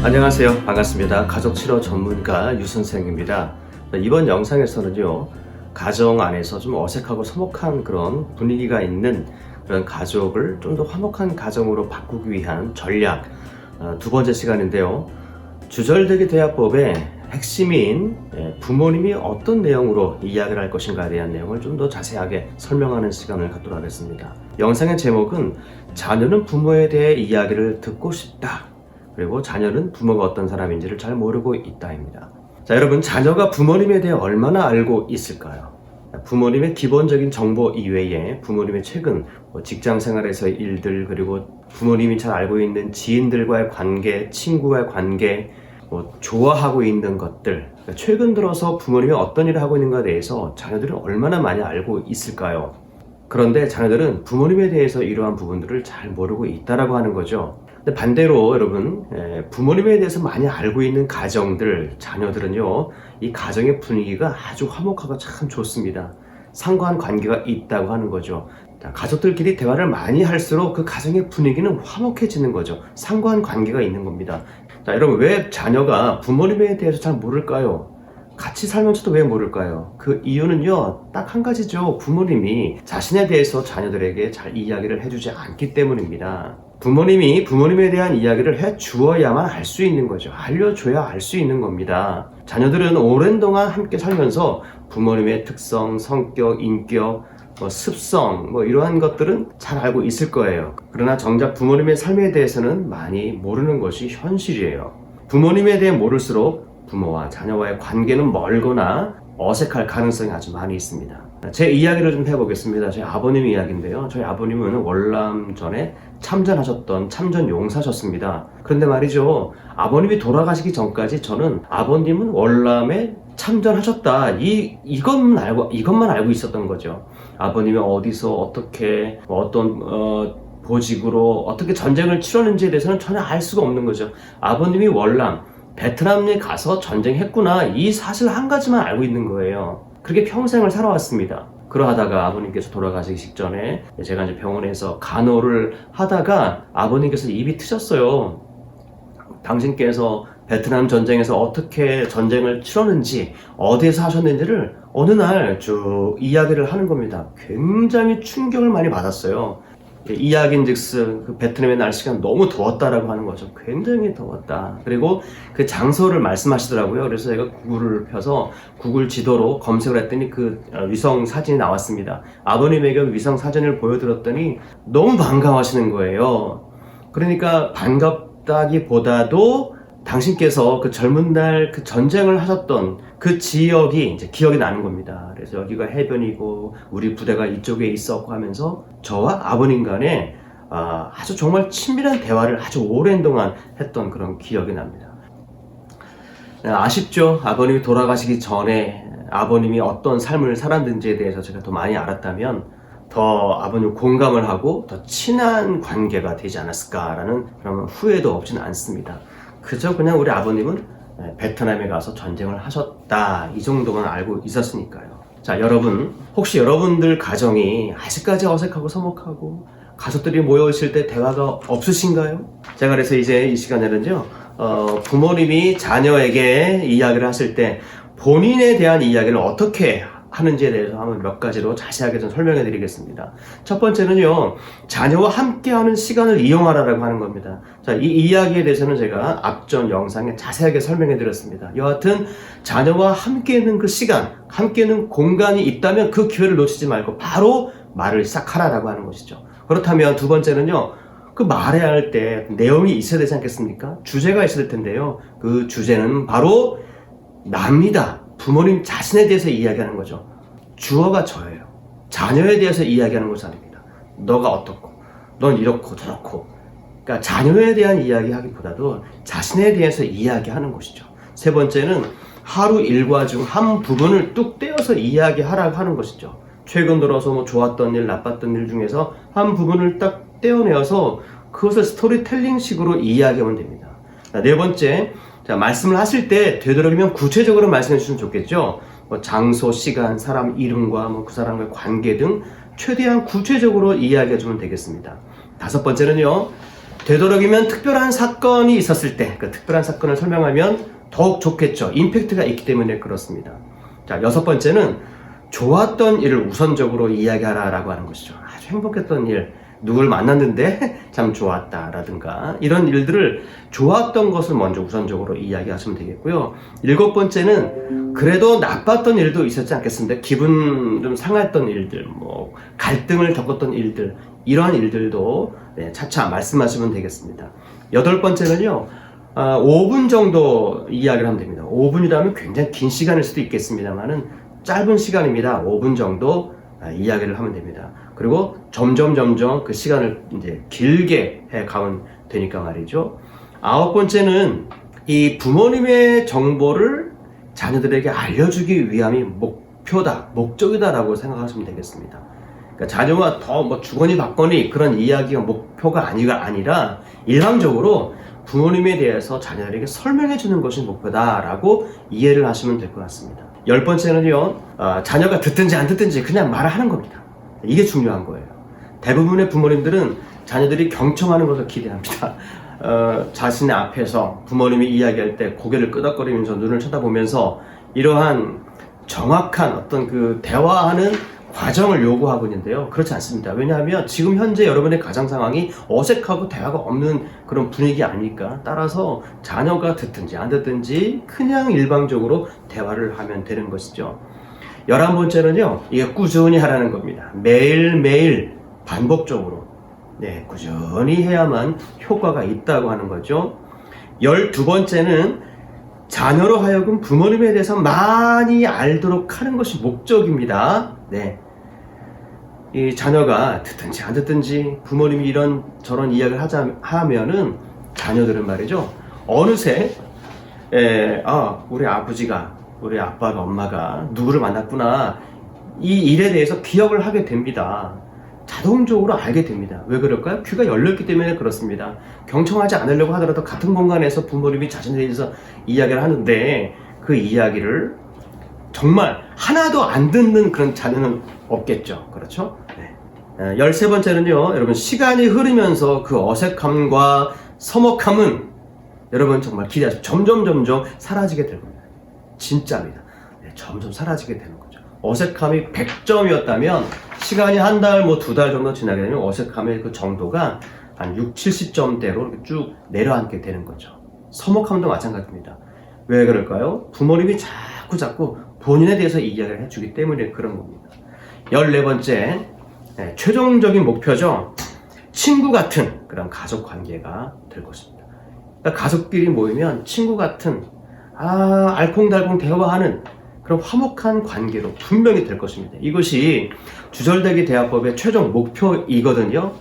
안녕하세요. 반갑습니다. 가족 치료 전문가 유 선생입니다. 이번 영상에서는요, 가정 안에서 좀 어색하고 서먹한 그런 분위기가 있는 그런 가족을 좀 더 화목한 가정으로 바꾸기 위한 전략 두 번째 시간인데요. 주절되기 대화법의 핵심인 부모님이 어떤 내용으로 이야기를 할 것인가에 대한 내용을 좀 더 자세하게 설명하는 시간을 갖도록 하겠습니다. 영상의 제목은 자녀는 부모에 대해 이야기를 듣고 싶다. 그리고 자녀는 부모가 어떤 사람인지를 잘 모르고 있다입니다. 자, 여러분, 자녀가 부모님에 대해 얼마나 알고 있을까요? 부모님의 기본적인 정보 이외에 부모님의 최근 직장 생활에서의 일들, 그리고 부모님이 잘 알고 있는 지인들과의 관계, 친구와의 관계, 좋아하고 있는 것들, 최근 들어서 부모님이 어떤 일을 하고 있는가에 대해서 자녀들은 얼마나 많이 알고 있을까요? 그런데 자녀들은 부모님에 대해서 이러한 부분들을 잘 모르고 있다라고 하는 거죠. 근데 반대로 여러분, 부모님에 대해서 많이 알고 있는 가정들, 자녀들은요, 이 가정의 분위기가 아주 화목하고 참 좋습니다. 상관관계가 있다고 하는 거죠. 가족들끼리 대화를 많이 할수록 그 가정의 분위기는 화목해지는 거죠. 상관관계가 있는 겁니다. 자, 여러분, 왜 자녀가 부모님에 대해서 잘 모를까요? 같이 살면서도 왜 모를까요? 그 이유는요, 딱 한 가지죠. 부모님이 자신에 대해서 자녀들에게 잘 이야기를 해주지 않기 때문입니다. 부모님이 부모님에 대한 이야기를 해 주어야만 알 수 있는 거죠. 알려줘야 알 수 있는 겁니다. 자녀들은 오랜 동안 함께 살면서 부모님의 특성, 성격, 인격, 습성, 이러한 것들은 잘 알고 있을 거예요. 그러나 정작 부모님의 삶에 대해서는 많이 모르는 것이 현실이에요. 부모님에 대해 모를수록 부모와 자녀와의 관계는 멀거나 어색할 가능성이 아주 많이 있습니다. 제 이야기를 좀 해보겠습니다. 저희 아버님 이야기인데요. 저희 아버님은 월남전에 참전하셨던 참전 용사셨습니다. 그런데 말이죠, 아버님이 돌아가시기 전까지 저는 아버님은 월남에 참전하셨다, 이것만 알고 있었던 거죠. 아버님이 어디서 어떻게 어떤 보직으로 어떻게 전쟁을 치렀는지에 대해서는 전혀 알 수가 없는 거죠. 아버님이 월남 베트남에 가서 전쟁했구나, 이 사실 한 가지만 알고 있는 거예요. 그렇게 평생을 살아왔습니다. 그러하다가 아버님께서 돌아가시기 직전에 제가 이제 병원에서 간호를 하다가 아버님께서 입이 트셨어요. 당신께서 베트남 전쟁에서 어떻게 전쟁을 치렀는지, 어디에서 하셨는지를 어느 날 쭉 이야기를 하는 겁니다. 굉장히 충격을 많이 받았어요. 이야기인즉슨 그 베트남의 날씨가 너무 더웠다라고 하는 거죠. 굉장히 더웠다. 그리고 그 장소를 말씀하시더라고요. 그래서 제가 구글을 펴서 구글 지도로 검색을 했더니 그 위성 사진이 나왔습니다. 아버님에게 위성 사진을 보여드렸더니 너무 반가워하시는 거예요. 그러니까 반갑다기보다도 당신께서 그 젊은 날 그 전쟁을 하셨던 그 지역이 이제 기억이 나는 겁니다. 그래서 여기가 해변이고 우리 부대가 이쪽에 있었고 하면서 저와 아버님 간에 아주 정말 친밀한 대화를 아주 오랜 동안 했던 그런 기억이 납니다. 아쉽죠. 아버님이 돌아가시기 전에 아버님이 어떤 삶을 살았는지에 대해서 제가 더 많이 알았다면 더 아버님 공감을 하고 더 친한 관계가 되지 않았을까라는 그런 후회도 없지는 않습니다. 그저 그냥 우리 아버님은 베트남에 가서 전쟁을 하셨다, 이 정도만 알고 있었으니까요. 자, 여러분, 혹시 여러분들 가정이 아직까지 어색하고 서먹하고 가족들이 모여 있을 때 대화가 없으신가요? 제가 그래서 이제 이 시간에는요, 부모님이 자녀에게 이야기를 하실 때 본인에 대한 이야기를 어떻게 하는지에 대해서 한번 몇 가지로 자세하게 좀 설명해 드리겠습니다. 첫 번째는요, 자녀와 함께하는 시간을 이용하라고 하는 겁니다. 자, 이 이야기에 대해서는 제가 앞전 영상에 자세하게 설명해 드렸습니다. 여하튼 자녀와 함께 있는 그 시간, 함께 있는 공간이 있다면 그 기회를 놓치지 말고 바로 말을 시작하라고 하는 것이죠. 그렇다면 두 번째는요, 그 말해야 할 때 내용이 있어야 되지 않겠습니까? 주제가 있어야 될 텐데요. 그 주제는 바로 납니다. 부모님 자신에 대해서 이야기하는 거죠. 주어가 저예요. 자녀에 대해서 이야기하는 것이 아닙니다. 너가 어떻고, 넌 이렇고 저렇고. 그러니까 자녀에 대한 이야기하기보다도 자신에 대해서 이야기하는 것이죠. 세 번째는 하루 일과 중 한 부분을 뚝 떼어서 이야기하라고 하는 것이죠. 최근 들어서 좋았던 일, 나빴던 일 중에서 한 부분을 딱 떼어내어서 그것을 스토리텔링식으로 이야기하면 됩니다. 네 번째, 자, 말씀을 하실 때 되도록이면 구체적으로 말씀해 주시면 좋겠죠. 장소, 시간, 사람 이름과 그 사람과의 관계 등 최대한 구체적으로 이야기해 주면 되겠습니다. 다섯 번째는요, 되도록이면 특별한 사건이 있었을 때 그 특별한 사건을 설명하면 더욱 좋겠죠. 임팩트가 있기 때문에 그렇습니다. 자, 여섯 번째는 좋았던 일을 우선적으로 이야기하라라고 하는 것이죠. 아주 행복했던 일, 누굴 만났는데 참 좋았다라든가 이런 일들을 좋았던 것을 먼저 우선적으로 이야기하시면 되겠고요. 일곱 번째는 그래도 나빴던 일도 있었지 않겠습니까? 기분 좀 상했던 일들, 뭐 갈등을 겪었던 일들, 이러한 일들도 차차 말씀하시면 되겠습니다. 여덟 번째는요, 5분 정도 이야기를 하면 됩니다. 5분이라면 굉장히 긴 시간일 수도 있겠습니다만은 짧은 시간입니다. 5분 정도 이야기를 하면 됩니다. 그리고 점점 그 시간을 이제 길게 해 가면 되니까 말이죠. 아홉 번째는 이 부모님의 정보를 자녀들에게 알려주기 위함이 목적이다라고 생각하시면 되겠습니다. 그러니까 자녀와 더 뭐 주거니 받거니 그런 이야기가 목표가 아니라 일방적으로 부모님에 대해서 자녀들에게 설명해 주는 것이 목표다라고 이해를 하시면 될 것 같습니다. 열 번째는요, 자녀가 듣든지 안 듣든지 그냥 말하는 겁니다. 이게 중요한 거예요. 대부분의 부모님들은 자녀들이 경청하는 것을 기대합니다. 자신의 앞에서 부모님이 이야기할 때 고개를 끄덕거리면서 눈을 쳐다보면서 이러한 정확한 어떤 그 대화하는 과정을 요구하고 있는데요. 그렇지 않습니다. 왜냐하면 지금 현재 여러분의 가정 상황이 어색하고 대화가 없는 그런 분위기 아닙니까? 따라서 자녀가 듣든지 안 듣든지 그냥 일방적으로 대화를 하면 되는 것이죠. 11번째는요, 이게 꾸준히 하라는 겁니다. 매일매일 반복적으로 꾸준히 해야만 효과가 있다고 하는 거죠. 12번째는 자녀로 하여금 부모님에 대해서 많이 알도록 하는 것이 목적입니다. 이 자녀가 듣든지 안 듣든지 부모님이 이런 저런 이야기를 하면은 자녀들은 말이죠, 어느새 우리 아버지가, 우리 아빠가, 엄마가 누구를 만났구나, 이 일에 대해서 기억을 하게 됩니다. 자동적으로 알게 됩니다. 왜 그럴까요? 귀가 열렸기 때문에 그렇습니다. 경청하지 않으려고 하더라도 같은 공간에서 부모님이 자신에 대해서 이야기를 하는데 그 이야기를 정말 하나도 안 듣는 그런 자녀는 없겠죠. 그렇죠? 13번째는요, 여러분, 시간이 흐르면서 그 어색함과 서먹함은 여러분 정말 기대하십시오. 점점 사라지게 될 겁니다. 진짜입니다. 점점 사라지게 되는 거죠. 어색함이 100점이었다면 시간이 한 달, 뭐 2달 정도 지나게 되면 어색함의 그 정도가 한 6, 70점대로 쭉 내려앉게 되는 거죠. 서먹함도 마찬가지입니다. 왜 그럴까요? 부모님이 자꾸 본인에 대해서 이야기를 해주기 때문에 그런 겁니다. 14번째, 최종적인 목표죠. 친구 같은 그런 가족 관계가 될 것입니다. 그러니까 가족끼리 모이면 친구 같은 알콩달콩 대화하는 그런 화목한 관계로 분명히 될 것입니다. 이것이 주절대기 대화법의 최종 목표이거든요.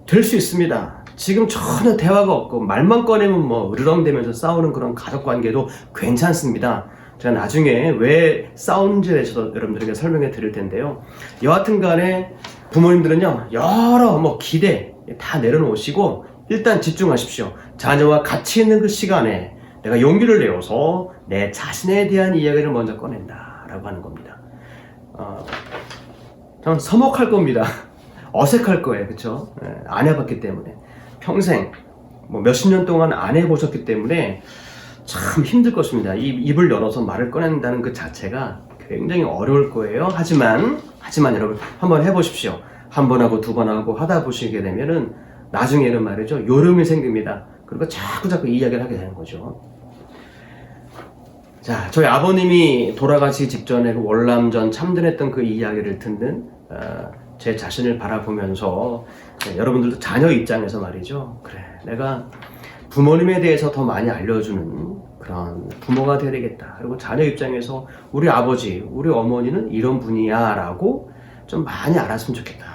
될 수 있습니다. 지금 전혀 대화가 없고 말만 꺼내면 뭐 으르렁대면서 싸우는 그런 가족 관계도 괜찮습니다. 제가 나중에 왜 싸우는지에 대해서도 여러분들에게 설명해 드릴 텐데요. 여하튼 간에 부모님들은요, 여러 기대 다 내려놓으시고 일단 집중하십시오. 자녀와 같이 있는 그 시간에 내가 용기를 내어서 내 자신에 대한 이야기를 먼저 꺼낸다 라고 하는 겁니다. 저는 서먹할 겁니다. 어색할 거예요. 그쵸? 안 해봤기 때문에. 평생 몇십 년 동안 안 해보셨기 때문에 참 힘들 것입니다. 입을 열어서 말을 꺼낸다는 그 자체가 굉장히 어려울 거예요. 하지만 여러분 한번 해보십시오. 한 번 하고 두 번 하고 하다 보시게 되면은 나중에는 말이죠, 요령이 생깁니다. 그리고 자꾸 이야기를 하게 되는 거죠. 자, 저희 아버님이 돌아가시기 직전에 그 월남전 참전했던 그 이야기를 듣는 제 자신을 바라보면서 여러분들도 자녀 입장에서 말이죠, 그래, 내가 부모님에 대해서 더 많이 알려주는 그런 부모가 되야 되겠다. 그리고 자녀 입장에서 우리 아버지, 우리 어머니는 이런 분이야 라고 좀 많이 알았으면 좋겠다.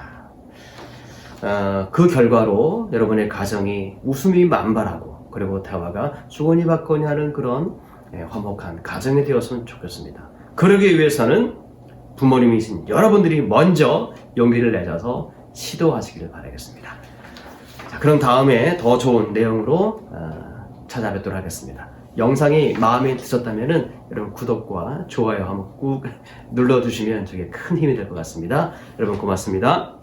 그 결과로 여러분의 가정이 웃음이 만발하고 그리고 대화가 주거니 받거니 하는 그런 화목한 가정이 되었으면 좋겠습니다. 그러기 위해서는 부모님이신 여러분들이 먼저 용기를 내셔서 시도하시기를 바라겠습니다. 자, 그럼 다음에 더 좋은 내용으로 찾아뵙도록 하겠습니다. 영상이 마음에 드셨다면 여러분 구독과 좋아요 한번 꾹 눌러주시면 저게 큰 힘이 될 것 같습니다. 여러분 고맙습니다.